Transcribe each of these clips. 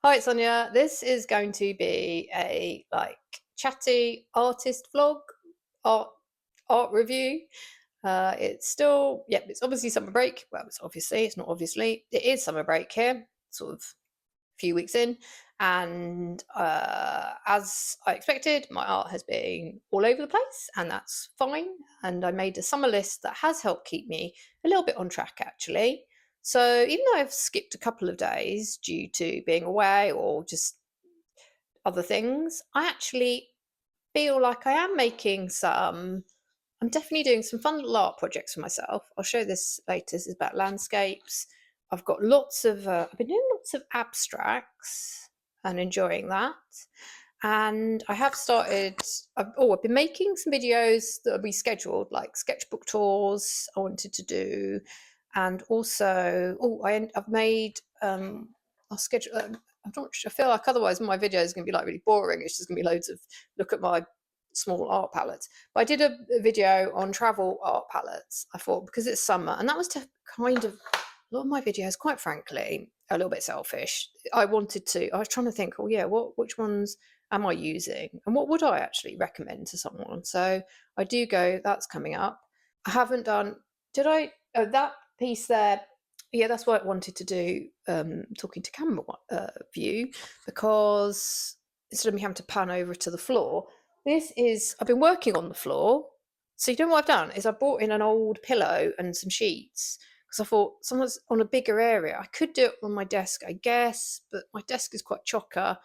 Hi Sonia, this is going to be a chatty artist vlog, art art review. It's obviously summer break. Well, it's not obviously, it is summer break here, sort of a few weeks in, and as I expected, my art has been all over the place, and that's fine. And I made a summer list that has helped keep me a little bit on track actually. So even though I've skipped a couple of days due to being away or just other things, I actually feel like I'm definitely doing some fun little art projects for myself. I'll show this later. This is about landscapes. I've been doing lots of abstracts and enjoying that. And I've been making some videos that will be scheduled, like sketchbook tours I wanted to do. And also, I've made, I'll schedule, I feel like otherwise my video is going to be like really boring. It's just going to be loads of look at my small art palettes. But I did a video on travel art palettes, I thought, because it's summer. And that was to kind of, a lot of my videos, quite frankly, a little bit selfish. I was trying to think, which ones am I using? And what would I actually recommend to someone? So I do go, that's coming up. I haven't done, did I? Oh, that piece there. Yeah, that's what I wanted to do, talking to camera view, because instead of me having to pan over to the floor, I've been working on the floor. So you know what I've done is I brought in an old pillow and some sheets because I thought someone's on a bigger area. I could do it on my desk, I guess, but my desk is quite chocker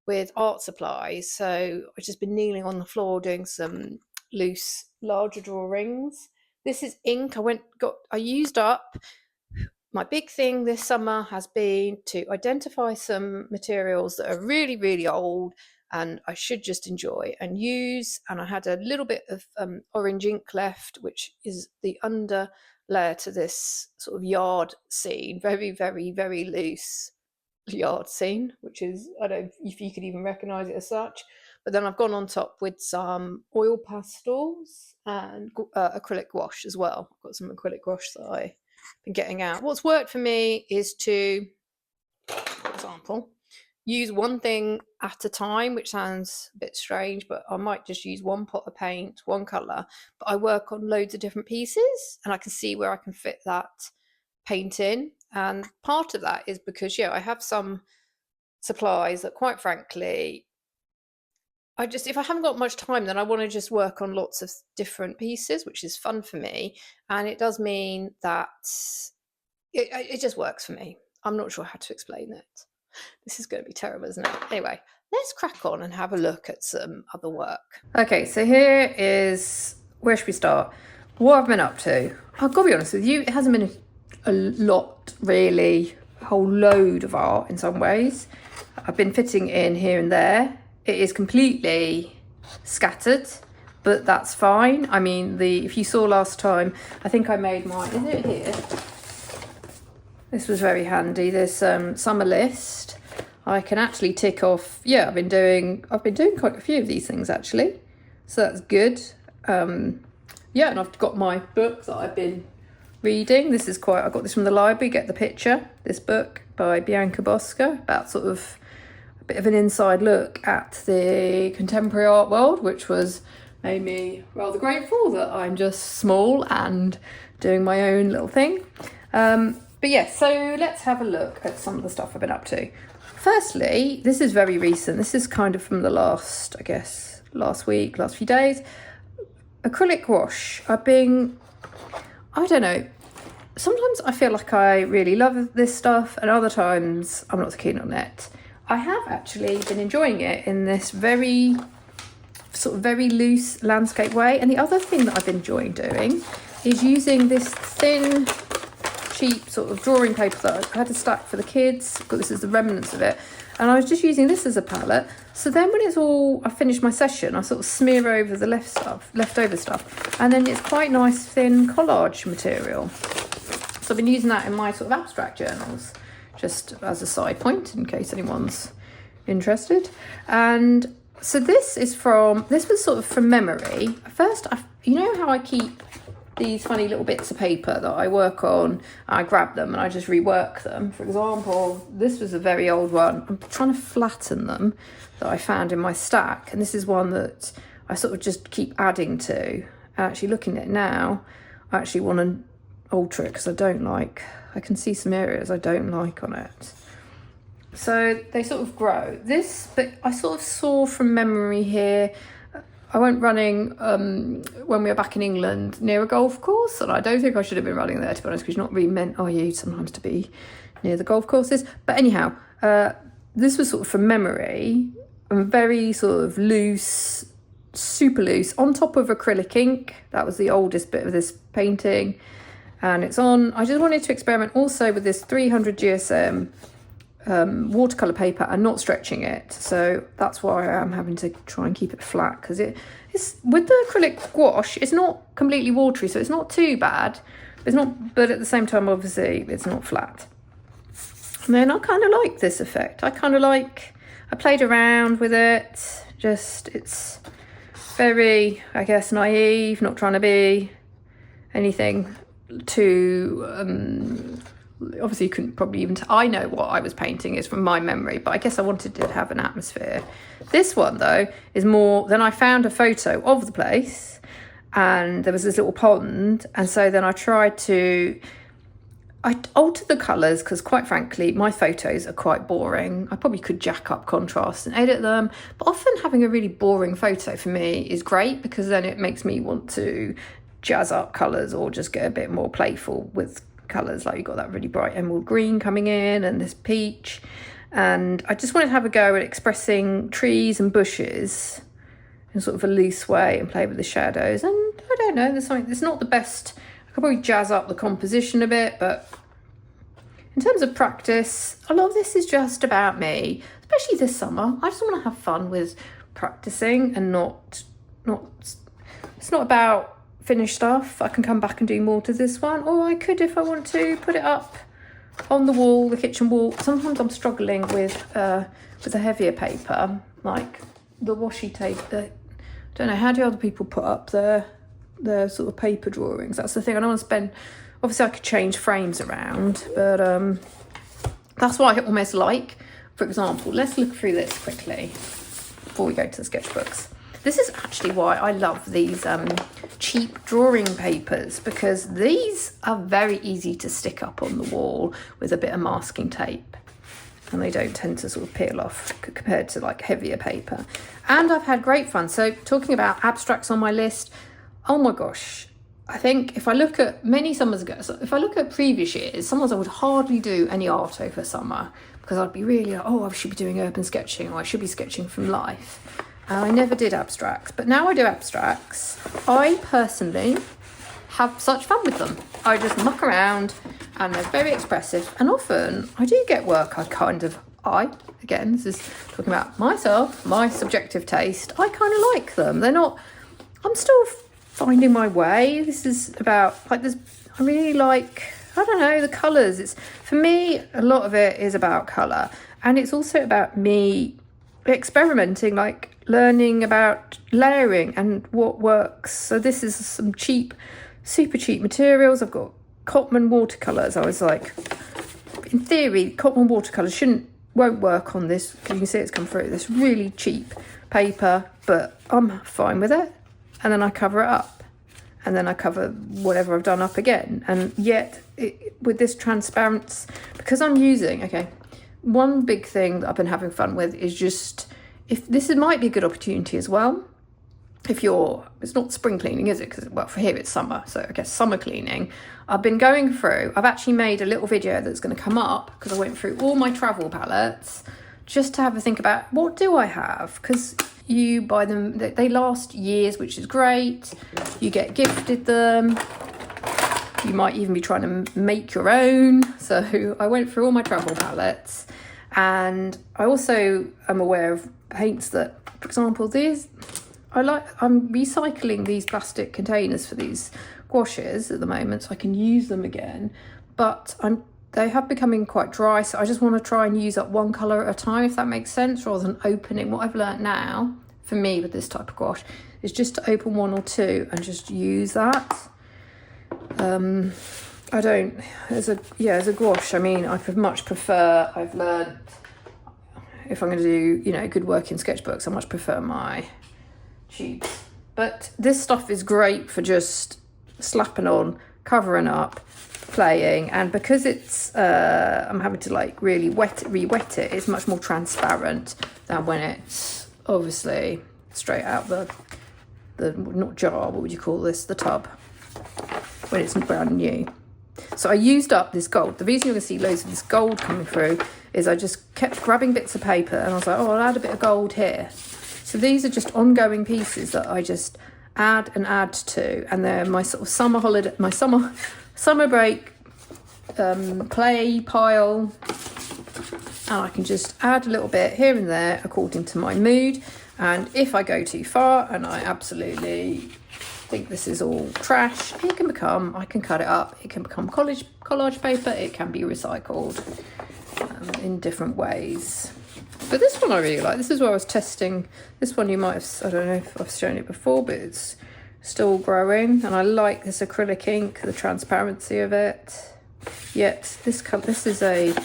with art supplies. So I've just been kneeling on the floor doing some loose, larger drawings. This is ink. I used up. My big thing this summer has been to identify some materials that are really, really old and I should just enjoy and use. And I had a little bit of orange ink left, which is the under layer to this sort of yard scene, very, very, very loose yard scene, which is, I don't know if you could even recognize it as such. But then I've gone on top with some oil pastels and acrylic wash as well. I've got some acrylic wash that I've been getting out. What's worked for me is to, for example, use one thing at a time, which sounds a bit strange, but I might just use one pot of paint, one colour, but I work on loads of different pieces and I can see where I can fit that paint in. And part of that is because, I have some supplies that, quite frankly, if I haven't got much time, then I want to just work on lots of different pieces, which is fun for me. And it does mean that it just works for me. I'm not sure how to explain it. This is going to be terrible, isn't it? Anyway, let's crack on and have a look at some other work. Okay, so here is, where should we start? What I've been up to. I've got to be honest with you, it hasn't been a lot, really, a whole load of art in some ways. I've been fitting in here and there. It is completely scattered, but that's fine. I mean, if you saw last time, I think I made mine. Is it here? This was very handy. This summer list. I can actually tick off. Yeah, I've been doing quite a few of these things actually, so that's good. Yeah, and I've got my book that I've been reading. I got this from the library. Get the picture. This book by Bianca Bosca about sort of a bit of an inside look at the contemporary art world, which made me rather grateful that I'm just small and doing my own little thing. But yeah, so let's have a look at some of the stuff I've been up to. Firstly, this is very recent. This is kind of from the last few days. Acrylic wash. I don't know, sometimes I feel like I really love this stuff and other times I'm not so keen on it. I have actually been enjoying it in this very loose landscape way. And the other thing that I've been enjoying doing is using this thin, cheap sort of drawing paper that I had to stack for the kids. This is the remnants of it. And I was just using this as a palette. So then when I finish my session, I sort of smear over the leftover stuff. And then it's quite nice thin collage material. So I've been using that in my sort of abstract journals, just as a side point in case anyone's interested. And so this was sort of from memory. First, you know how I keep these funny little bits of paper that I work on. I grab them and I just rework them. For example, this was a very old one. I'm trying to flatten them that I found in my stack. And this is one that I sort of just keep adding to. And actually looking at it now, I actually want to alter it because I can see some areas I don't like on it. So they sort of grow. But I sort of saw from memory here, I went running when we were back in England near a golf course, and I don't think I should have been running there, to be honest, because you're not really meant, are you, sometimes to be near the golf courses. But anyhow, this was sort of from memory, and very sort of loose, super loose, on top of acrylic ink. That was the oldest bit of this painting. And it's on, I just wanted to experiment also with this 300 GSM watercolor paper and not stretching it, so that's why I'm having to try and keep it flat, because it's with the acrylic gouache, it's not completely watery, so it's not too bad, but at the same time obviously it's not flat. And then I kind of like this effect. I played around with it, it's very, I guess, naive, not trying to be anything too obviously you couldn't probably even I know what I was painting is from my memory, but I guess I wanted to have an atmosphere. This one though is more, then I found a photo of the place and there was this little pond, and so then I altered the colours because quite frankly my photos are quite boring. I probably could jack up contrast and edit them, but often having a really boring photo for me is great, because then it makes me want to jazz up colours or just get a bit more playful with colours. Like you've got that really bright emerald green coming in and this peach, and I just wanted to have a go at expressing trees and bushes in sort of a loose way and play with the shadows. And I don't know, there's something, it's not the best, I could probably jazz up the composition a bit, but in terms of practice, a lot of this is just about me, especially this summer. I just want to have fun with practicing and not it's not about finished stuff. I can come back and do more to this one, or I could, if I want to, put it up on the wall, the kitchen wall. Sometimes I'm struggling with a heavier paper, like the washi tape. I don't know, how do other people put up their sort of paper drawings? That's the thing. I don't want to spend, obviously I could change frames around, but that's what I almost like. For example, let's look through this quickly before we go to the sketchbooks. This is actually why I love these cheap drawing papers, because these are very easy to stick up on the wall with a bit of masking tape, and they don't tend to sort of peel off compared to like heavier paper. And I've had great fun. So talking about abstracts on my list, oh my gosh, I think if I look at many summers ago, so if I look at previous years, summers I would hardly do any art over summer, because I'd be really like, oh, I should be doing urban sketching, or I should be sketching from life. And I never did abstracts, but now I do abstracts. I personally have such fun with them. I just muck around and they're very expressive, and often I do get work again, this is talking about myself, my subjective taste, I kind of like them. They're not, I'm still finding my way. This is about like this, I really like, I don't know, the colours. It's, for me, a lot of it is about colour, and it's also about me experimenting, like learning about layering and what works. So this is some cheap, super cheap materials. I've got Cotman watercolours. I was like, in theory, Cotman watercolours won't work on this, because you can see it's come through this really cheap paper, but I'm fine with it. And then I cover it up, and then I cover whatever I've done up again. And yet with this transparency, because I'm using, one big thing that I've been having fun with is just, if this might be a good opportunity as well, if it's not spring cleaning, is it? Because, well, for here it's summer, so I guess summer cleaning. I've been going through, I've actually made a little video that's going to come up, because I went through all my travel palettes just to have a think about what do I have, because you buy them, they last years, which is great. You get gifted them. You might even be trying to make your own. So I went through all my travel palettes, and I also am aware of paints that, for example, these, I'm recycling these plastic containers for these gouaches at the moment so I can use them again, but they have becoming quite dry, so I just want to try and use up one colour at a time, if that makes sense, rather than opening. What I've learnt now, for me with this type of gouache, is just to open one or two and just use that. I don't, as a gouache, I mean, I much prefer, I've learned, if I'm going to do, you know, good work in sketchbooks, I much prefer my tubes. But this stuff is great for just slapping on, covering up, playing, and because it's, I'm having to like really re-wet it, it's much more transparent than when it's obviously straight out the not jar, what would you call this, the tub, when it's brand new. So I used up this gold. The reason you're going to see loads of this gold coming through is I just kept grabbing bits of paper and I was like, oh, I'll add a bit of gold here. So these are just ongoing pieces that I just add and add to, and they're my sort of summer holiday, my summer break play pile, and I can just add a little bit here and there according to my mood. And if I go too far and I absolutely think this is all trash, I can cut it up, it can become collage paper, it can be recycled in different ways. But this one I really like. This is where I was testing. This one you might have, I don't know if I've shown it before, but it's still growing, and I like this acrylic ink, the transparency of it. Yet this is a, you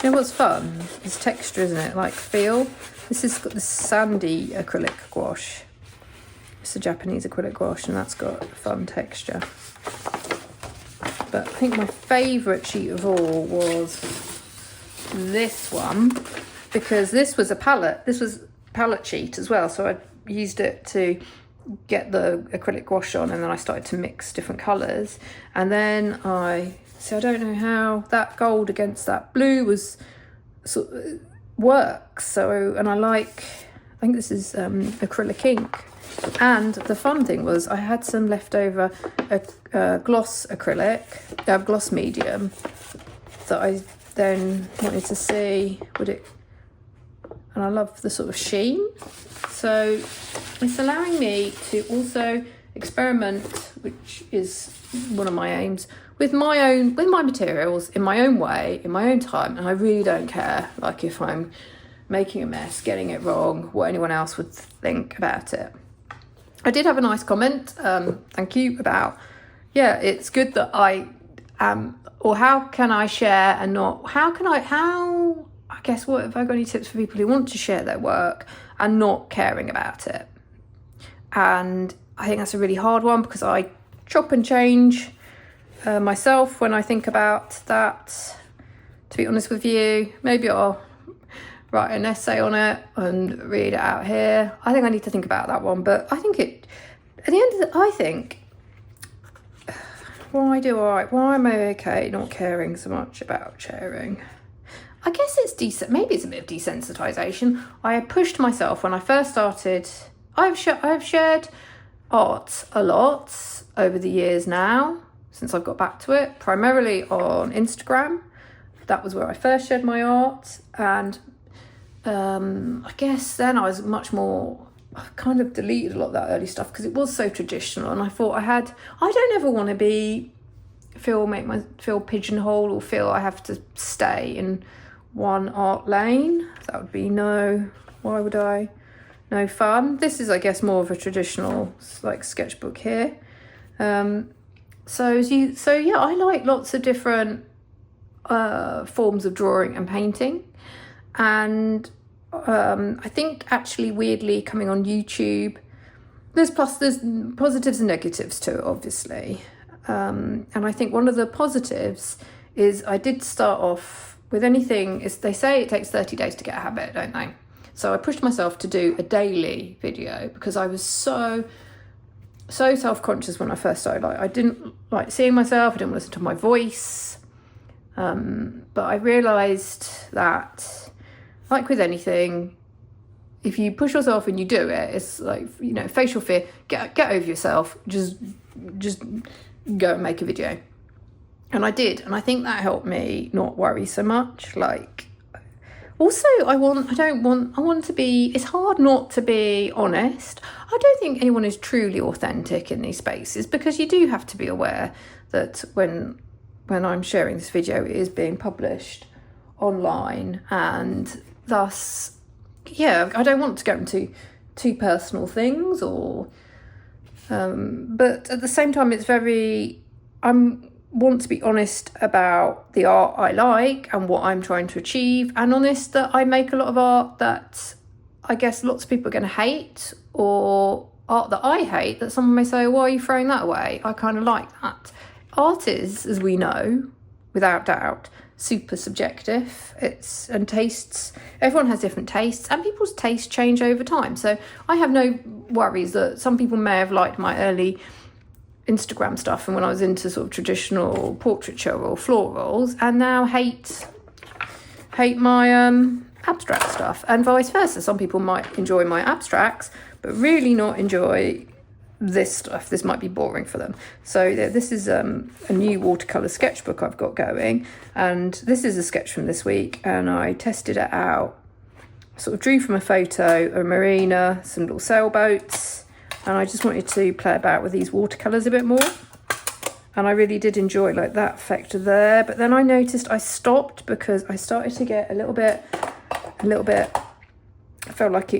know what's fun? It's texture, isn't it? Like feel. This has got this sandy acrylic gouache. It's a Japanese acrylic gouache, and that's got fun texture. But I think my favourite sheet of all was this one, because this was a palette. This was palette sheet as well, so I used it to get the acrylic gouache on, and then I started to mix different colours, and then I don't know how that gold against that blue was sort of works. So, and I think this is acrylic ink, and the fun thing was I had some leftover gloss acrylic, gloss medium, that I then wanted to see would it, and I love the sort of sheen. So it's allowing me to also experiment, which is one of my aims, with my materials in my own way, in my own time, and I really don't care, like if I'm making a mess, getting it wrong, what anyone else would think about it. I did have a nice comment, thank you, about, yeah, it's good that I am, or how can I share and not, I guess, what have I got any tips for people who want to share their work and not caring about it? And I think that's a really hard one, because I chop and change myself when I think about that. To be honest with you, maybe I'll write an essay on it and read it out here. I think I need to think about that one, but I think it, at the end of the, I think, why am I okay not caring so much about sharing? I guess it's decent. Maybe it's a bit of desensitization. I pushed myself when I first started. I've shared art a lot over the years now, since I've got back to it, primarily on Instagram. That was where I first shared my art, and I guess then I was much more, I kind of deleted a lot of that early stuff because it was so traditional, and I thought I don't ever want to feel pigeonholed or feel I have to stay in one art lane. That would be no fun. This is, I guess, more of a traditional like sketchbook here. So yeah, I like lots of different forms of drawing and painting, and I think actually weirdly coming on YouTube, there's positives and negatives to it, obviously, and I think one of the positives is I did start off with anything, is they say it takes 30 days to get a habit, don't they? So I pushed myself to do a daily video because I was so self-conscious when I first started. Like, I didn't like seeing myself, I didn't listen to my voice, but I realised that, like with anything, if you push yourself and you do it, it's like, you know, facial fear, get over yourself, just go and make a video. And I did, and I think that helped me not worry so much. Like, also, I want to be, it's hard not to be honest. I don't think anyone is truly authentic in these spaces, because you do have to be aware that when I'm sharing this video, it is being published online, and thus, yeah, I don't want to go into too personal things, or but at the same time, it's very want to be honest about the art I like and what I'm trying to achieve, and honest that I make a lot of art that I guess lots of people are going to hate, or art that I hate that someone may say, why are you throwing that away? I kind of like that. Art is, as we know, without doubt, super subjective. And tastes, everyone has different tastes, and people's tastes change over time. So I have no worries that some people may have liked my early Instagram stuff and when I was into sort of traditional portraiture or florals, and now hate my abstract stuff, and vice versa. Some people might enjoy my abstracts but really not enjoy this stuff. This might be boring for them. So this is a new watercolour sketchbook I've got going, and this is a sketch from this week, and I tested it out. Sort of drew from a photo of a marina, some little sailboats, and I just wanted to play about with these watercolours a bit more. And I really did enjoy like that effect there. But then I noticed I stopped because I started to get a little bit, I felt like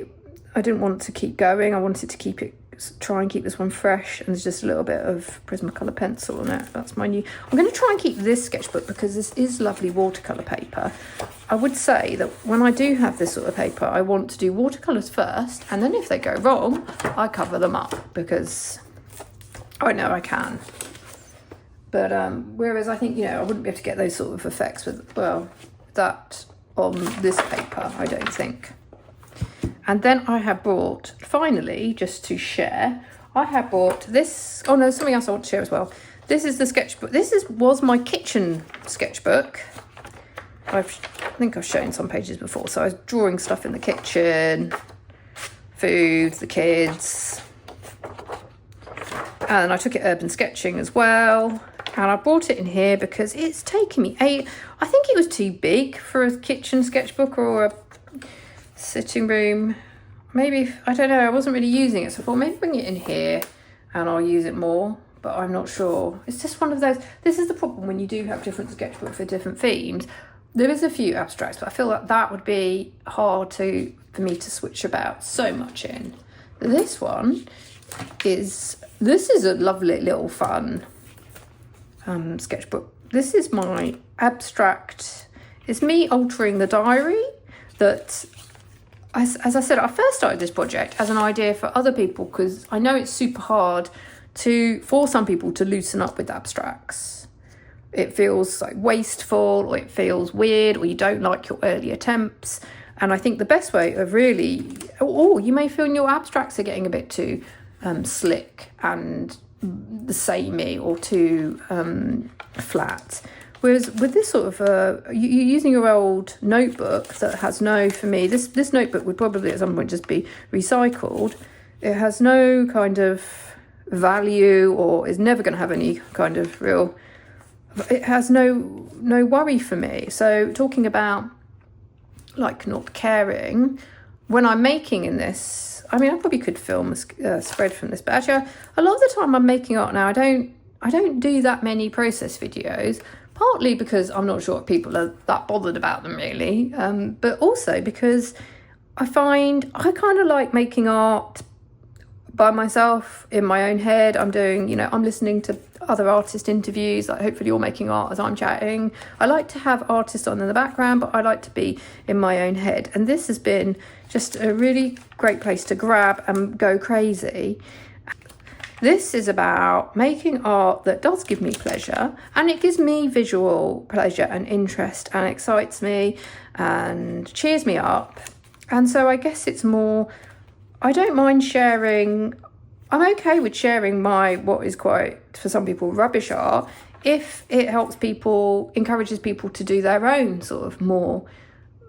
I didn't want to keep going. I wanted to try and keep this one fresh, and there's just a little bit of Prismacolor pencil on it. That's my new, I'm going to try and keep this sketchbook because this is lovely watercolour paper. I would say that when I do have this sort of paper, I want to do watercolours first, and then if they go wrong, I cover them up because I know I can. But whereas I think, I wouldn't be able to get those sort of effects with, that on this paper, I don't think. And then I have brought, finally, just to share, I have brought this, oh no, something else I want to share as well. This is the sketchbook. Was my kitchen sketchbook. I think I've shown some pages before. So I was drawing stuff in the kitchen, food, the kids. And I took it urban sketching as well. And I brought it in here because it's taken me I think it was too big for a kitchen sketchbook or a sitting room. Maybe, I don't know, I wasn't really using it. So I thought maybe bring it in here and I'll use it more. But I'm not sure. It's just one of those, this is the problem when you do have different sketchbooks for different themes. There is a few abstracts, but I feel like that would be hard for me to switch about so much in. This one is a lovely little fun sketchbook. This is my abstract. It's me altering the diary that, as I said, I first started this project as an idea for other people because I know it's super hard for some people to loosen up with abstracts. It feels like wasteful, or it feels weird, or you don't like your early attempts. And I think the best way of really, or you may feel your abstracts are getting a bit too slick and the samey or too flat. Whereas with this sort of, you're using your old notebook that has for me, this notebook would probably at some point just be recycled. It has no kind of value, or is never going to have any kind of real, it has no worry for me. So talking about like not caring, when I'm making in this, I mean, I probably could film a spread from this, but actually a lot of the time I'm making art now, I don't do that many process videos, partly because I'm not sure if people are that bothered about them really, but also because I find I kind of like making art by myself in my own head. I'm doing, I'm listening to other artist interviews, like hopefully you're making art as I'm chatting. I like to have artists on in the background, but I like to be in my own head. And this has been just a really great place to grab and go crazy. This is about making art that does give me pleasure, and it gives me visual pleasure and interest and excites me and cheers me up. And so I guess it's more, I don't mind sharing, I'm okay with sharing what is quite, for some people, rubbish art, if it helps people, encourages people to do their own sort of more,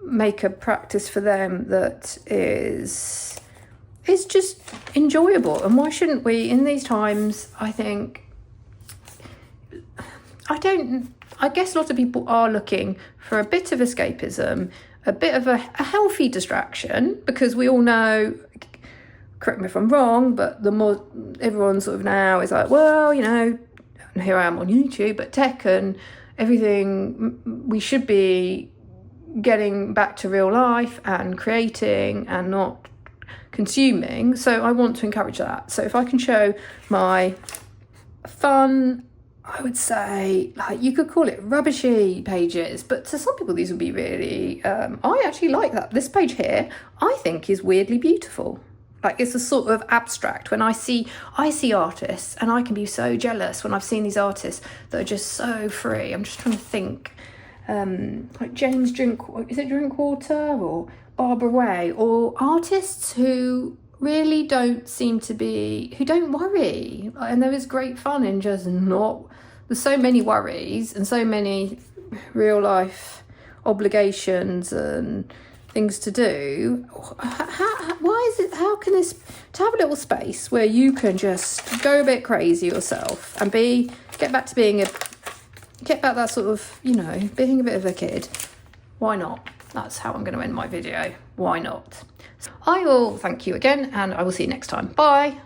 make a practice for them that is just enjoyable. And why shouldn't we, in these times, I think, I guess a lot of people are looking for a bit of escapism, a bit of a healthy distraction, because we all know, correct me if I'm wrong, but the more everyone sort of now is like, well, and here I am on YouTube, but tech and everything, we should be getting back to real life and creating and not consuming. So I want to encourage that. So if I can show my fun I would say, like, you could call it rubbishy pages, but to some people these would be really, I actually like that. This page here, I think, is weirdly beautiful. Like, it's a sort of abstract. When I see artists, and I can be so jealous when I've seen these artists that are just so free. I'm just trying to think, like James Drinkwater or Barbara Way, or artists who really don't seem to be, who don't worry. And there is great fun in just not, there's so many worries and so many real life obligations and things to do. Why is it, how can this, to have a little space where you can just go a bit crazy yourself and get back that sort of, you know, being a bit of a kid. Why not? That's how I'm going to end my video. Why not? I will thank you again, and I will see you next time. Bye.